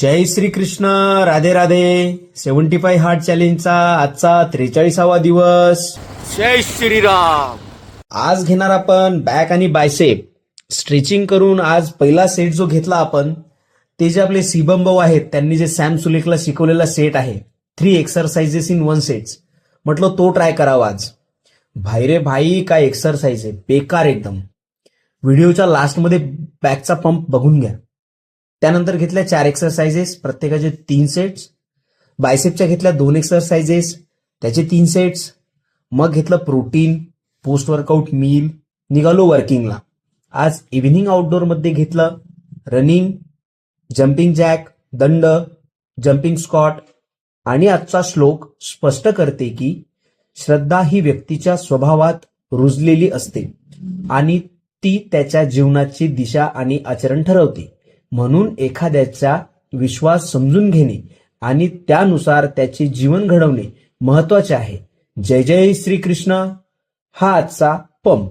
जय Shri Krishna. Radhe Radhe. 75 heart चॅलेंजचा आजचा 43वा दिवस. जय श्रीराम. आज घेणार आपण बॅक आणि बायसेप स्ट्रेचिंग करून. आज पहिला सेट जो घेतला आपण ते जे आपले शिबम भाऊ आहेत त्यांनी जे सॅम सुलेखला शिकवलेला सेट आहे 3 एक्सरसाइजेस इन 1 सेट्स, म्हटलं तो ट्राय करावा आज. भाई रे भाई, काय एक्सरसाइज आहे, बेकार एकदम. व्हिडिओच्या लास्टमध्ये बॅकचा पंप बघून घ्या. त्यानंतर घेतल्या 4 एक्सरसाइजेस, प्रत्येकाचे 3 सेट्स. बायसेपच्या घेतल्या 2 एक्सरसाइजेस, त्याचे 3 सेट्स. मग घेतलं प्रोटीन, पोस्ट वर्कआउट मील, निघालो वर्किंगला. आज इव्हिनिंग आउटडोअरमध्ये घेतलं रनिंग, जम्पिंग जॅक, दंड, जम्पिंग स्क्वॉट. आणि आजचा श्लोक स्पष्ट करते की श्रद्धा ही व्यक्तीच्या स्वभावात रुजलेली असते आणि ती त्याच्या जीवनाची दिशा आणि आचरण ठरवते. म्हणून एखाद्याचा विश्वास समजून घेणे आणि त्यानुसार त्याचे जीवन घडवणे महत्वाचे आहे. जय जय श्री कृष्ण. हा आजचा पंप.